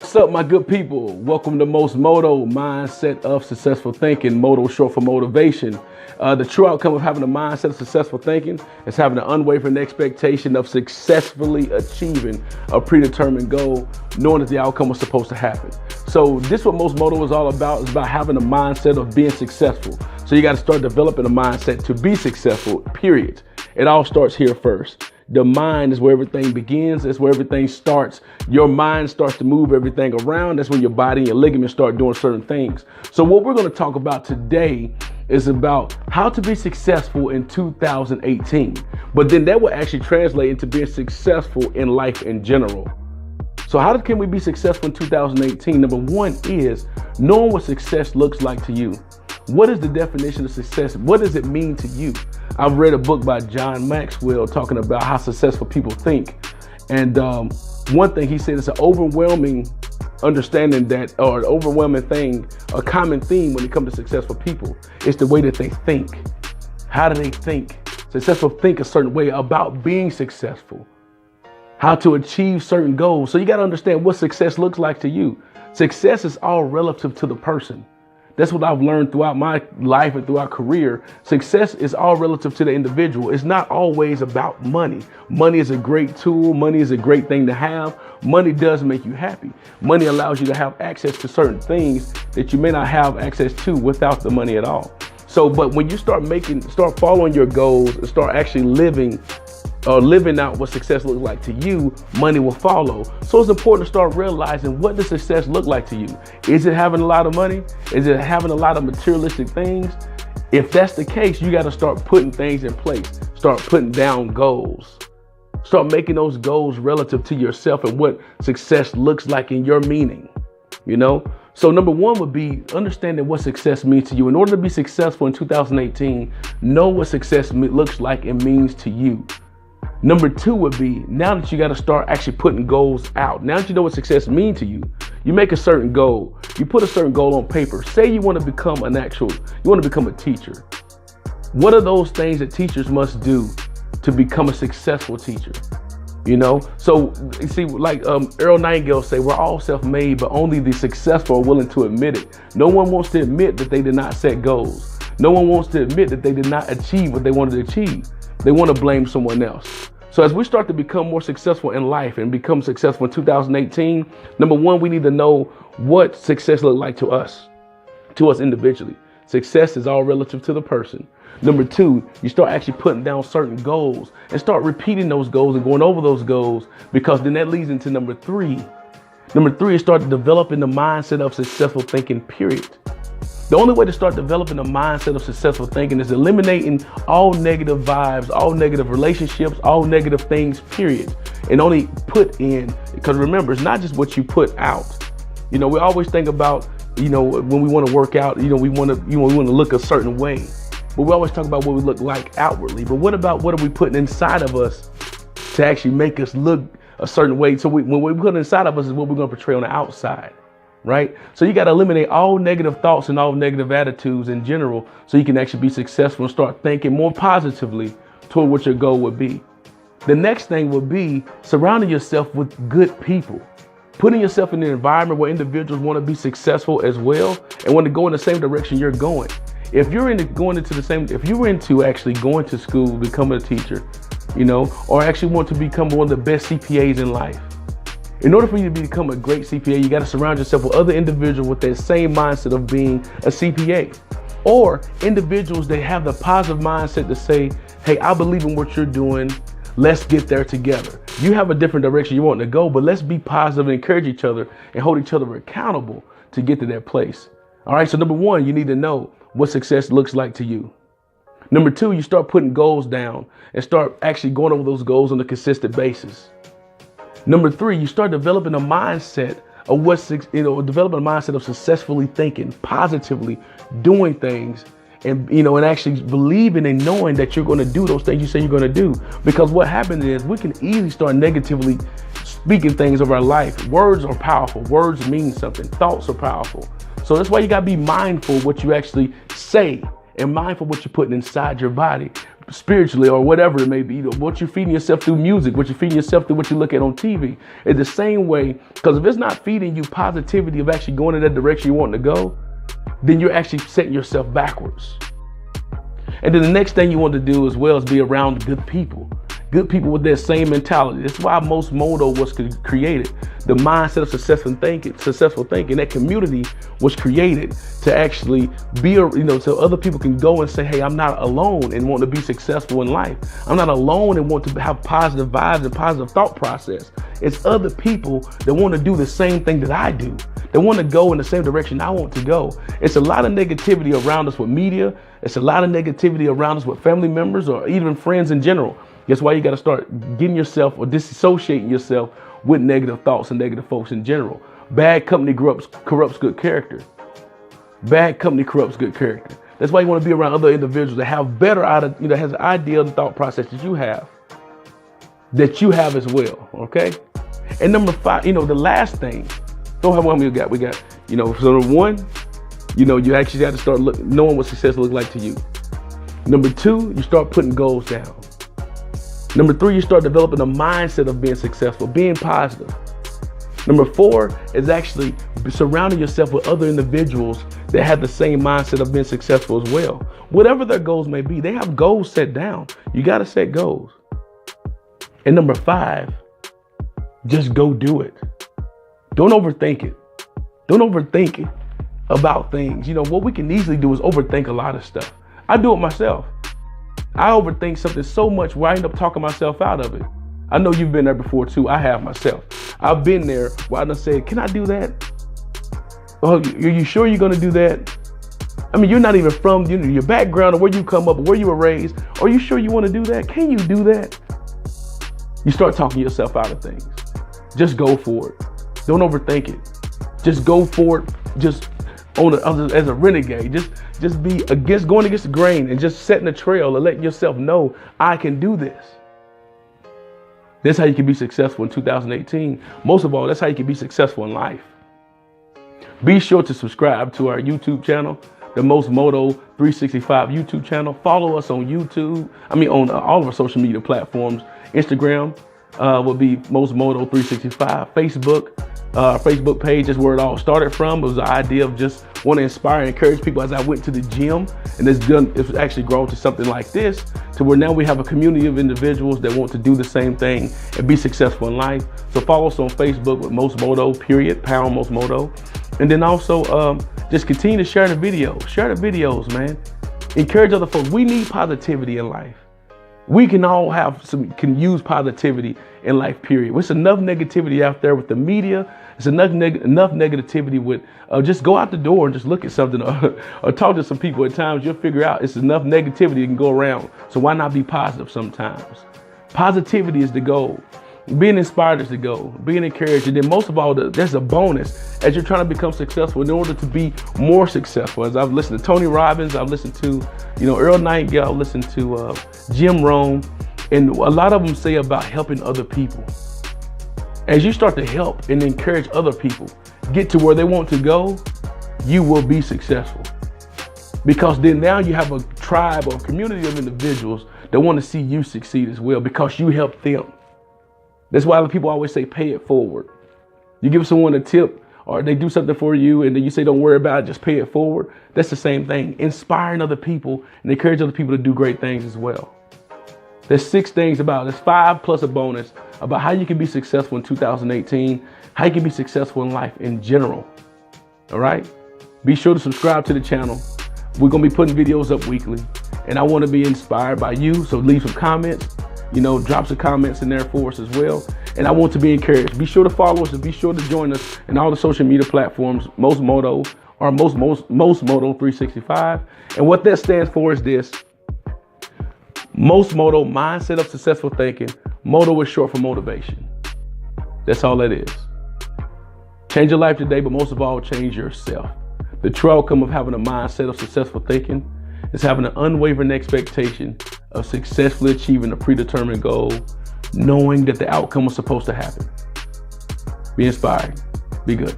What's up, my good people? Welcome to m.o.s.t, mindset of successful thinking. m.o.t.o short for motivation. The true outcome of having a mindset of successful thinking is having an unwavering expectation of successfully achieving a predetermined goal, knowing that the outcome was supposed to happen. So this is what m.o.s.t is all about. It's about having a mindset of being successful. So you got to start developing a mindset to be successful, period. It all starts here first. The mind is where everything begins. That's where everything starts. Your mind starts to move everything around. That's when your body and your ligaments start doing certain things. So what we're going to talk about today is about how to be successful in 2018. But then that will actually translate into being successful in life in general. So how can we be successful in 2018? Number one is knowing what success looks like to you. What is the definition of success? What does it mean to you? I've read a book by John Maxwell talking about how successful people think. And one thing he said is an overwhelming understanding that, or an overwhelming thing, a common theme when it comes to successful people is the way that they think. How do they think? Successful think a certain way about being successful, how to achieve certain goals. So you got to understand what success looks like to you. Success is all relative to the person. That's what I've learned throughout my life and throughout career. Success is all relative to the individual. It's not always about money. Money is a great tool. Money is a great thing to have. Money does make you happy. Money allows you to have access to certain things that you may not have access to without the money at all. So, but when you start following your goals and start actually living out what success looks like to you, money will follow. So it's important to start realizing, what does success look like to you? Is it having a lot of money? Is it having a lot of materialistic things? If that's the case, you got to start putting things in place. Start putting down goals. Start making those goals relative to yourself and what success looks like in your meaning, So number one would be understanding what success means to you. In order to be successful in 2018, know what success looks like and means to you. Number two would be, now that you got to start actually putting goals out. Now that you know what success means to you, you make a certain goal. You put a certain goal on paper. Say you want to become a teacher. What are those things that teachers must do to become a successful teacher? So you see, like Earl Nightingale say, we're all self-made, but only the successful are willing to admit it. No one wants to admit that they did not set goals. No one wants to admit that they did not achieve what they wanted to achieve. They want to blame someone else. So as we start to become more successful in life and become successful in 2018, number one, we need to know what success looks like to us individually. Success is all relative to the person. Number two, you start actually putting down certain goals and start repeating those goals and going over those goals, because then that leads into number three. Number three is start developing the mindset of successful thinking, period. The only way to start developing a mindset of successful thinking is eliminating all negative vibes, all negative relationships, all negative things, period. And only put in, because remember, it's not just what you put out. We always think about, when we want to work out, we want to look a certain way. But we always talk about what we look like outwardly. But what are we putting inside of us to actually make us look a certain way? So when we put inside of us is what we're going to portray on the outside. Right? So you got to eliminate all negative thoughts and all negative attitudes in general, so you can actually be successful and start thinking more positively toward what your goal would be. The next thing would be surrounding yourself with good people, putting yourself in an environment where individuals want to be successful as well and want to go in the same direction you're going. If you're into actually going to school, becoming a teacher, or actually want to become one of the best CPAs in life, in order for you to become a great CPA, you got to surround yourself with other individuals with that same mindset of being a CPA, or individuals that have the positive mindset to say, hey, I believe in what you're doing. Let's get there together. You have a different direction you want to go, but let's be positive and encourage each other and hold each other accountable to get to that place. All right. So number one, you need to know what success looks like to you. Number two, you start putting goals down and start actually going over those goals on a consistent basis. Number three, you start developing a mindset of successfully thinking, positively doing things, and actually believing and knowing that you're going to do those things you say you're going to do. Because what happens is we can easily start negatively speaking things of our life. Words are powerful. Words mean something. Thoughts are powerful. So that's why you got to be mindful of what you actually say and mindful of what you're putting inside your body. spiritually or whatever it may be, what you're feeding yourself through music, what you're feeding yourself through what you look at on TV. It's the same way, because if it's not feeding you positivity of actually going in that direction you want to go, then you're actually setting yourself backwards. And then the next thing you want to do as well is be around good people with that same mentality. That's why m.o.s.t was created. The mindset of successful thinking, that community was created to actually be, so other people can go and say, hey, I'm not alone and want to be successful in life. I'm not alone and want to have positive vibes and positive thought process. It's other people that want to do the same thing that I do. They want to go in the same direction I want to go. It's a lot of negativity around us with media. It's a lot of negativity around us with family members or even friends in general. That's why you got to start getting yourself or disassociating yourself with negative thoughts and negative folks in general. Bad company corrupts good character. Bad company corrupts good character. That's why you want to be around other individuals that have better, has an idea and thought process that you have as well. Okay. And number 5, the last thing. Don't have one we got. So number 1, you actually got to start knowing what success looks like to you. Number 2, you start putting goals down. Number 3, you start developing a mindset of being successful, being positive. Number 4 is actually surrounding yourself with other individuals that have the same mindset of being successful as well. Whatever their goals may be, they have goals set down. You got to set goals. And number 5, just go do it. Don't overthink it. Don't overthink it about things. What we can easily do is overthink a lot of stuff. I do it myself. I overthink something so much where I end up talking myself out of it. I know you've been there before too. I have myself. I've been there where I done said, can I do that? Oh, are you sure you're going to do that? I mean, you're not even from your background or where you come up or where you were raised. Are you sure you want to do that? Can you do that? You start talking yourself out of things. Just go for it. Don't overthink it. Just go for it. Just as a renegade. Just be going against the grain and just setting a trail and letting yourself know I can do this. That's how you can be successful in 2018. Most of all, that's how you can be successful in life. Be sure to subscribe to our YouTube channel, the m.o.s.t 365 YouTube channel. Follow us on YouTube. On all of our social media platforms. Instagram will be m.o.s.t 365. Facebook page is where it all started from. It was the idea of just want to inspire and encourage people as I went to the gym, and it's actually grown to something like this, to where now we have a community of individuals that want to do the same thing and be successful in life. So follow us on Facebook with m.o.s.t #, m.o.s.t. And then also just continue to share the videos, man. Encourage other folks. We need positivity in life. We can all can use positivity in life, period. There's enough negativity out there with the media. There's enough negativity with, just go out the door and just look at something or talk to some people. At times you'll figure out it's enough negativity that can go around. So why not be positive sometimes? Positivity is the goal. Being inspired is the goal. Being encouraged. And then most of all, there's a bonus as you're trying to become successful in order to be more successful. As I've listened to Tony Robbins, I've listened to, Earl Nightingale, I've listened to Jim Rohn, and a lot of them say about helping other people. As you start to help and encourage other people get to where they want to go, you will be successful. Because then now you have a tribe or community of individuals that want to see you succeed as well because you help them. That's why people always say, pay it forward. You give someone a tip or they do something for you and then you say, don't worry about it, just pay it forward. That's the same thing. Inspiring other people and encourage other people to do great things as well. There's 6 things there's 5 plus a bonus about how you can be successful in 2018, how you can be successful in life in general. All right. Be sure to subscribe to the channel. We're going to be putting videos up weekly and I want to be inspired by you. So leave some comments. Drop some comments in there for us as well. And I want to be encouraged. Be sure to follow us and be sure to join us in all the social media platforms, m.o.s.t or m.o.s.t 365. And what that stands for is this: m.o.s.t, mindset of successful thinking. Motto is short for motivation. That's all that is. Change your life today, but most of all, change yourself. The true outcome of having a mindset of successful thinking is having an unwavering expectation of successfully achieving a predetermined goal, knowing that the outcome was supposed to happen. Be inspired. Be good.